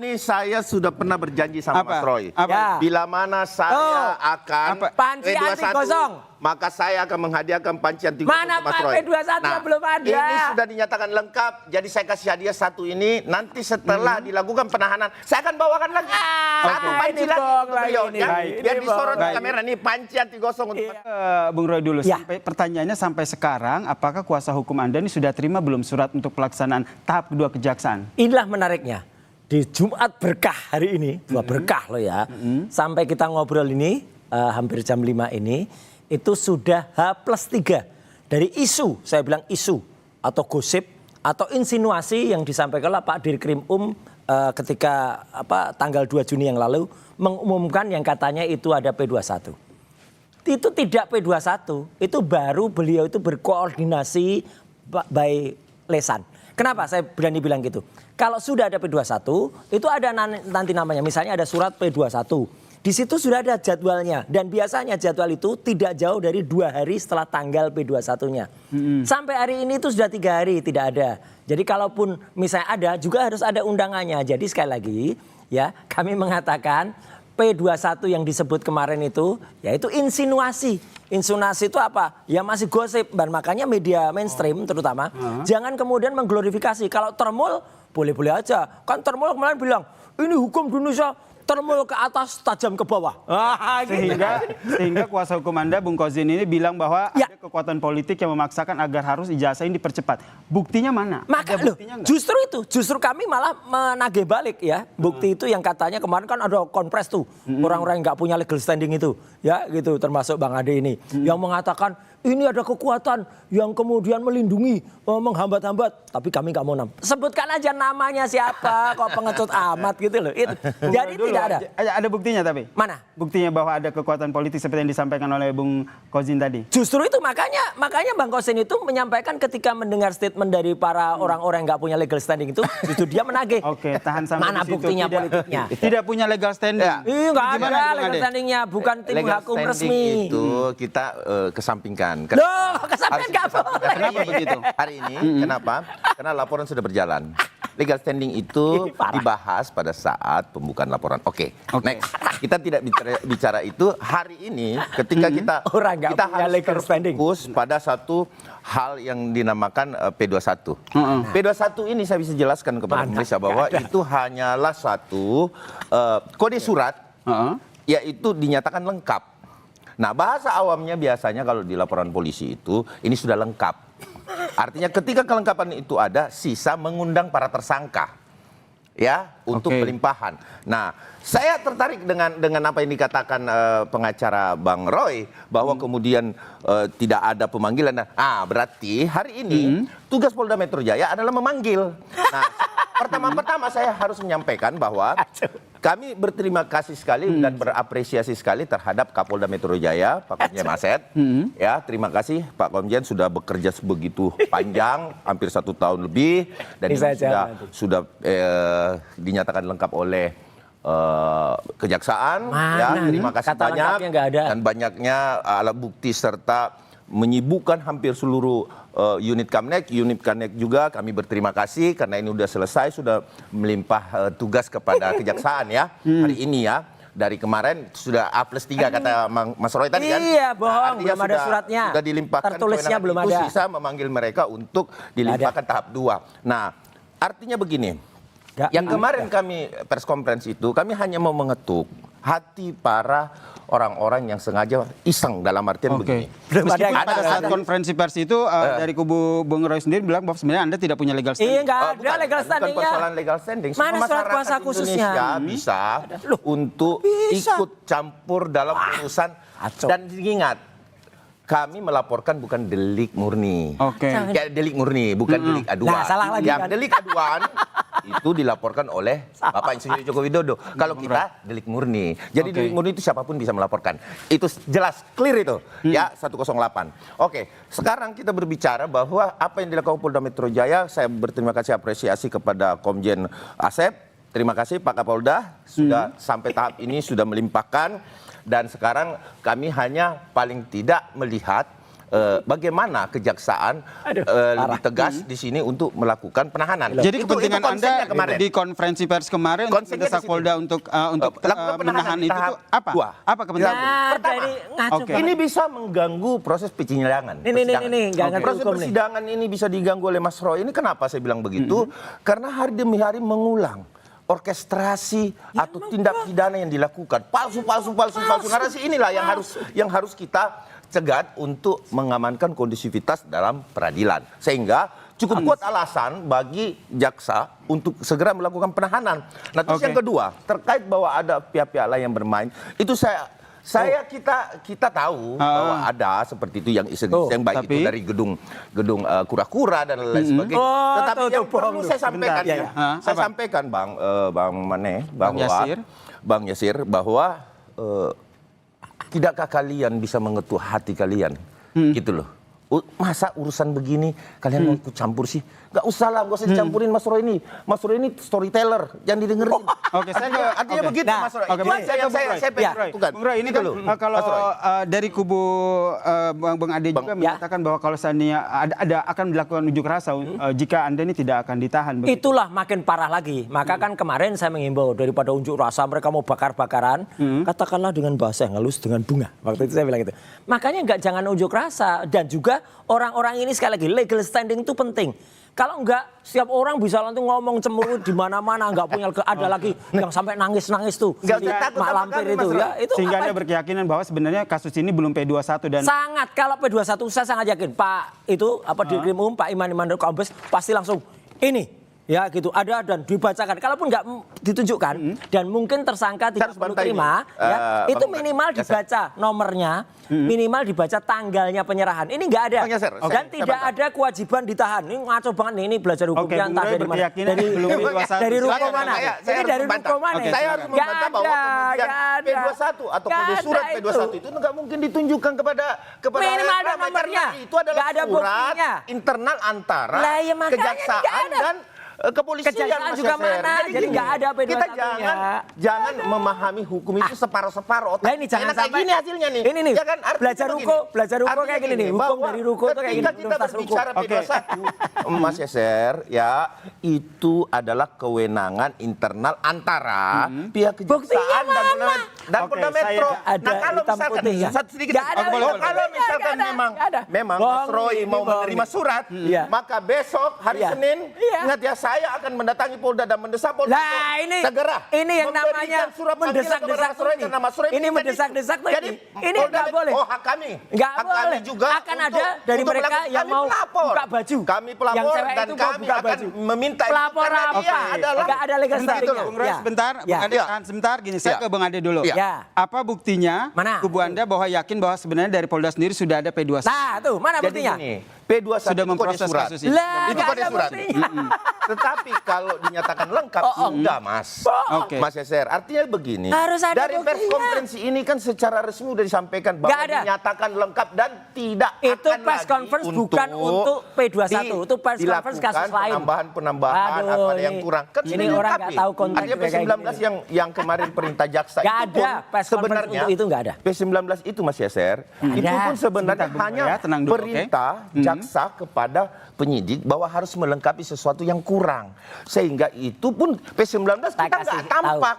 ini saya sudah pernah berjanji sama Mas Roy. Ya. Bila mana saya akan Panci anti gosong, maka saya akan menghadiahkan panci anti gosong mana ke Mas Pak Roy. P21 belum ada. Ini sudah dinyatakan lengkap, jadi saya kasih hadiah satu ini. Nanti setelah dilakukan penahanan, saya akan bawakan lagi satu panci lagi untuk beliau. Ya. Biar disorot di kamera, nih panci anti gosong untuk Bung Roy dulu, pertanyaannya sampai sekarang, apakah kuasa hukum Anda ini sudah terima belum surat untuk pelaksanaan tahap kedua kejaksaan? Inilah menariknya. Di Jumat berkah hari ini, dua berkah loh ya. Sampai kita ngobrol ini, hampir jam 5 ini, itu sudah H+3 dari isu, saya bilang isu, atau gosip, atau insinuasi yang disampaikan oleh Pak Dirkrim ketika tanggal 2 Juni yang lalu, mengumumkan yang katanya itu ada P21. Itu tidak P21, itu baru beliau itu berkoordinasi by lesan. Kenapa saya berani bilang gitu? Kalau sudah ada P21, itu ada nanti namanya, misalnya ada surat P21. Di situ sudah ada jadwalnya. Dan biasanya jadwal itu tidak jauh dari 2 hari setelah tanggal P21-nya. Sampai hari ini itu sudah 3 hari tidak ada. Jadi kalaupun misalnya ada, juga harus ada undangannya. Jadi sekali lagi, ya kami mengatakan P21 yang disebut kemarin itu, yaitu insinuasi. Insinuasi itu apa? Ya masih gosip. Dan makanya media mainstream terutama, jangan kemudian mengglorifikasi. Kalau Termul, boleh-boleh aja. Kan Termul kemarin bilang, ini hukum di Indonesia termul ke atas, tajam ke bawah. Sehingga kuasa hukum Anda, Bung Kozin ini bilang bahwa ada kekuatan politik yang memaksakan agar harus ijazah ini dipercepat. Buktinya mana? Maka justru kami malah menagih balik ya. Bukti itu yang katanya kemarin kan ada konpres tuh. Orang-orang yang nggak punya legal standing itu. Ya gitu, termasuk Bang Ade ini. Yang mengatakan ini ada kekuatan yang kemudian melindungi, menghambat-hambat. Tapi kami nggak mau sebutkan aja namanya siapa, kok pengecut amat gitu loh. Jadi tidak ada. Ada buktinya tapi? Mana? Buktinya bahwa ada kekuatan politik seperti yang disampaikan oleh Bung Kozin tadi. Justru itu makanya Bang Kozin itu menyampaikan ketika mendengar statement dari para orang-orang yang nggak punya legal standing itu, justru dia menagih. Oke, tahan sampai mana di situ. buktinya politiknya? Tidak punya legal standing. Nggak ada legal standingnya, bukan tim hukum resmi. Itu kita kesampingkan. Loh, kesampingkan nggak boleh. Kenapa begitu? Hari ini, kenapa? Karena laporan sudah berjalan. Legal standing itu dibahas pada saat pembukaan laporan. Oke. Next. Kita tidak bicara itu hari ini ketika kita harus fokus pada satu hal yang dinamakan P21. P21 ini saya bisa jelaskan kepada Indonesia bahwa itu hanyalah satu kode surat yaitu dinyatakan lengkap. Nah, bahasa awamnya biasanya kalau di laporan polisi itu ini sudah lengkap. Artinya ketika kelengkapan itu ada, sisa mengundang para tersangka ya untuk pelimpahan. Nah, saya tertarik dengan apa yang dikatakan pengacara Bang Roy bahwa kemudian tidak ada pemanggilan. Berarti hari ini tugas Polda Metro Jaya adalah memanggil. Nah, pertama saya harus menyampaikan bahwa kami berterima kasih sekali dan berapresiasi sekali terhadap Kapolda Metro Jaya, Pak Komjen Asep. Ya, terima kasih Pak Komjen sudah bekerja sebegitu panjang, hampir 1 tahun lebih, dan ini sudah dinyatakan lengkap oleh Kejaksaan. Ya, terima kasih banyak dan banyaknya alat bukti serta menyibukkan hampir seluruh unit Kamnek juga kami berterima kasih karena ini sudah selesai, sudah melimpah tugas kepada Kejaksaan ya hari ini ya. Dari kemarin sudah A+3 kata Mas Roy tadi kan? Iya, bohong, belum ada suratnya. Sudah dilimpahkan, tertulisnya belum ada. Sisa memanggil mereka untuk dilimpahkan tahap 2. Nah, artinya begini. Yang kemarin kami pers conference itu, kami hanya mau mengetuk hati para orang-orang yang sengaja iseng dalam artian begini. Meskipun pada saat konferensi pers itu dari kubu Bung Roy sendiri bilang bahwa sebenarnya Anda tidak punya legal standing. Iya, nggak ada legal standingnya. Bukan persoalan legal standing. Mana surat kuasa khususnya? Bisa untuk ikut campur dalam urusan. Dan ingat, kami melaporkan bukan delik murni. Ya, delik murni, bukan delik aduan. Nah, salah lagi yang delik aduan itu dilaporkan oleh Bapak Insinyur Joko Widodo. Kalau kita delik murni. Jadi delik murni itu siapapun bisa melaporkan. Itu jelas, clear itu. Ya, 108. Oke, sekarang kita berbicara bahwa apa yang dilakukan Polda Metro Jaya, saya berterima kasih apresiasi kepada Komjen Asep. Terima kasih Pak Kapolda, sudah sampai tahap ini sudah melimpahkan. Dan sekarang kami hanya paling tidak melihat bagaimana kejaksaan lebih tegas di sini untuk melakukan penahanan. Jadi kepentingan konsennya Anda di konferensi pers kemarin untuk Konsennya mendesak di situ. Polda untuk Lakukan menahan itu tahap tuh apa? dua. Apa kepentingan? Pertama, Oke. ini bisa mengganggu proses persidangan. Ini, nggak ngerti Proses hukum nih. persidangan ini bisa diganggu oleh Mas Roy. Ini kenapa saya bilang begitu? Karena hari demi hari mengulang orkestrasi atau tindak pidana yang dilakukan palsu. Narasi inilah yang harus kita cegat untuk mengamankan kondusivitas dalam peradilan, sehingga cukup kuat alasan bagi jaksa untuk segera melakukan penahanan. Nah, terus yang kedua, terkait bahwa ada pihak-pihak lain yang bermain, itu kita tahu bahwa ada seperti itu yang iseng-iseng, baik itu dari gedung kura-kura dan lain sebagainya. Tetapi yang perlu saya sampaikan, saya sampaikan Bang Mane, bahwa Bang Yasir, bahwa tidakkah kalian bisa mengetuk hati kalian, gitu loh. Masa urusan begini kalian mau ikut campur sih? Gak usah lah, gak usah dicampurin Mas Roy ini. Mas Roy ini storyteller, jangan didengerin. Oke, artinya begitu Mas Roy. Oke, Saya pengen lakukan. Bung Roy, ini kan kalau dari kubu Bang Ade juga menyatakan bahwa kalau seandainya ada akan dilakukan unjuk rasa jika Anda ini tidak akan ditahan. Begitu. Itulah makin parah lagi. Maka kan kemarin saya mengimbau daripada unjuk rasa mereka mau bakar-bakaran, katakanlah dengan bahasa yang halus, dengan bunga. Waktu itu saya bilang gitu. Makanya jangan unjuk rasa, dan juga orang-orang ini sekali lagi legal standing itu penting. Kalau enggak, setiap orang bisa langsung ngomong cemurut di mana-mana, enggak punya ada lagi yang sampai nangis-nangis tuh. Mak Lampir itu ya. Itu sehingga Anda berkeyakinan bahwa sebenarnya kasus ini belum P21 dan sangat, kalau P21 saya sangat yakin Pak itu Dirkrim Umum Pak Iman Kombes pasti langsung ini. Ya gitu, ada dan dibacakan. Kalaupun nggak ditunjukkan dan mungkin tersangka tidak perlu terima, ya, itu minimal dibaca nomornya, minimal dibaca tanggalnya penyerahan. Ini nggak ada. Dan tidak ada kewajiban ditahan. Ini ngaco banget nih, ini belajar hukumnya entah dari mana. Dari ruko mana? Ini dari ruko mana? Saya harus membantah bahwa kemudian P21 atau kode surat P21 itu nggak mungkin ditunjukkan kepada minimal ada nomornya. Itu adalah surat internal antara kejaksaan dan kepolisian juga mana? Jadi nggak ada P21 kita jangan memahami hukum itu separuh-separuh. Nah ini jangan sampai gini hasilnya nih. Ini nih. Ya kan, belajar ruko kayak gini nih. Hukum dari ruko itu kayak gini. Ketika kita berbicara P21, Mas Yeser, ya itu adalah kewenangan internal antara pihak kejaksaan dan Polda Metro. Nah kalau misalkan sedikit, kalau misalkan memang Mas Roy mau menerima surat, maka besok hari Senin, ingat ya, saya akan mendatangi Polda dan mendesak Polda segera. Ini yang namanya mendesak-desak ini mendesak-desak ini. Ini nggak boleh. Oh, hak kami. Nggak boleh. Kami juga akan ada dari mereka yang mau buka baju. Kami pelapor dan kami akan meminta pelapor apa? Nggak ada legal standing-nya. Bung Roy, sebentar, Bung Ade, sebentar gini, saya ke Bung Ade dulu. Apa buktinya kubu Anda bahwa yakin bahwa sebenarnya dari Polda sendiri sudah ada P21? Nah, tuh mana buktinya? P21 sudah memproses kasus ini. Itu kode surat. Tetapi kalau dinyatakan lengkap sudah, Mas. Mas Yeser, artinya begini. Dari pers konferensi ini kan secara resmi sudah disampaikan bahwa dinyatakan lengkap dan tidak itu akan press conference bukan untuk P21. Itu press conference kasus lain. Penambahan atau ada yang kurang. Kan ini orang nggak tahu konteks. Artinya P19 yang kemarin perintah jaksa itu pun sebenarnya itu nggak ada. P19 itu Mas Yeser, itu pun sebenarnya hanya perintah jaksa kepada penyidik bahwa harus melengkapi sesuatu yang kurang, sehingga itu pun P19 kita nggak tampak.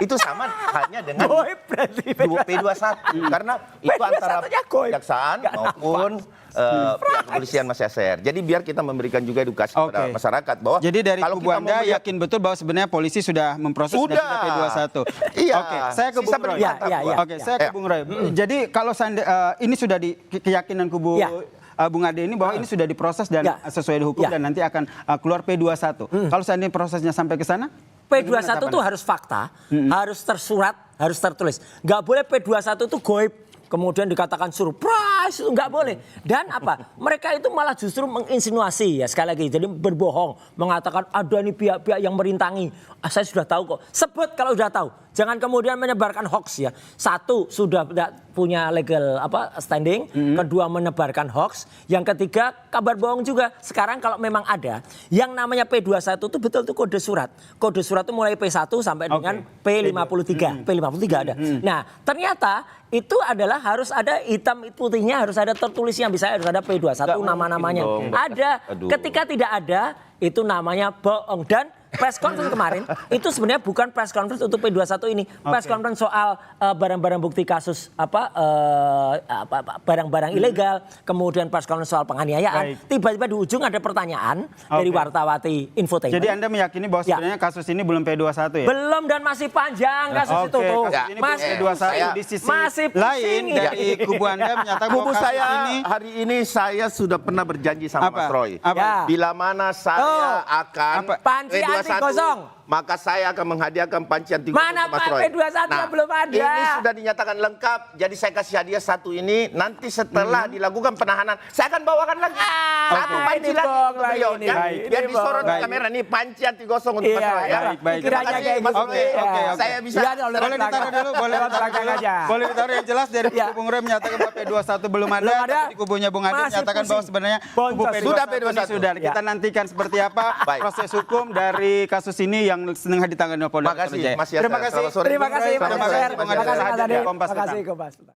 Itu sama hanya dengan P21 karena itu antara kejaksaan maupun pihak kepolisian, Mas Yeser. Jadi biar kita memberikan juga edukasi kepada masyarakat bahwa jadi dari kubu Anda yakin betul bahwa sebenarnya polisi sudah memproses dan sudah P21. Iya. Oke, saya ke Bung Roy. Oke, saya ke Bung Roy. Jadi kalau ini sudah di keyakinan kubu Bung Ade ini bahwa ini sudah diproses dan sesuai hukum dan nanti akan keluar P21. Kalau seandainya prosesnya sampai ke sana? P21 itu harus fakta, harus tersurat, harus tertulis. Nggak boleh P21 itu goib. Kemudian dikatakan surprise, itu nggak boleh. Dan apa? Mereka itu malah justru menginsinuasi, ya sekali lagi. Jadi berbohong, mengatakan ada nih pihak-pihak yang merintangi. Saya sudah tahu kok. Sebut kalau sudah tahu. Jangan kemudian menyebarkan hoax ya. Satu, sudah tidak punya legal standing. Kedua, menebarkan hoax. Yang ketiga, kabar bohong juga. Sekarang kalau memang ada yang namanya P21 itu betul itu kode surat. Kode surat itu mulai P1 sampai dengan P53. P53 ada. Nah, ternyata itu adalah harus ada hitam putihnya, harus ada tertulisnya, bisa harus ada P21 nama-namanya. Ada. Ketika tidak ada, itu namanya bohong. Dan press conference kemarin itu sebenarnya bukan press conference untuk P21 ini. Press conference soal barang-barang bukti kasus barang-barang ilegal, kemudian press conference soal penganiayaan. Tiba-tiba di ujung ada pertanyaan dari wartawati Infotainment. Jadi Anda meyakini bahwa sebenarnya kasus ini belum P21 ya? Belum, dan masih panjang kasus itu tuh. Kasus ini masih P21 di sisi masih lain dari kubu Anda menyatakan Kubu bahwa saya ini hari ini saya sudah pernah berjanji sama Mas Roy. Apa? Bila mana saya akan panci anti gosong, maka saya akan menghadiahkan panci anti gosong mana ke Mas Roy. P21 belum ada. Ini sudah dinyatakan lengkap, jadi saya kasih hadiah satu ini. Nanti setelah dilakukan penahanan, saya akan bawakan lagi satu panci lagi untuk beliau. Ya. Biar disorot di kamera, nih panci anti gosong untuk Mas Roy. Ya. Baik. Terima kasih Mas Roy. Oke. Saya bisa. Boleh ditaruh dulu, boleh ditaruh yang jelas dari kubu Bung Rey menyatakan bahwa P21 belum ada, tapi di kubunya Bung Ade menyatakan bahwa sebenarnya kubu P21 ini sudah. Kita nantikan seperti apa proses hukum dari kasus ini yang sedang ditangani oleh Polda Metro Jaya. Terima kasih. Terima kasih. Terima kasih Mas Fer. Terima kasih. Terima kasih Kompas.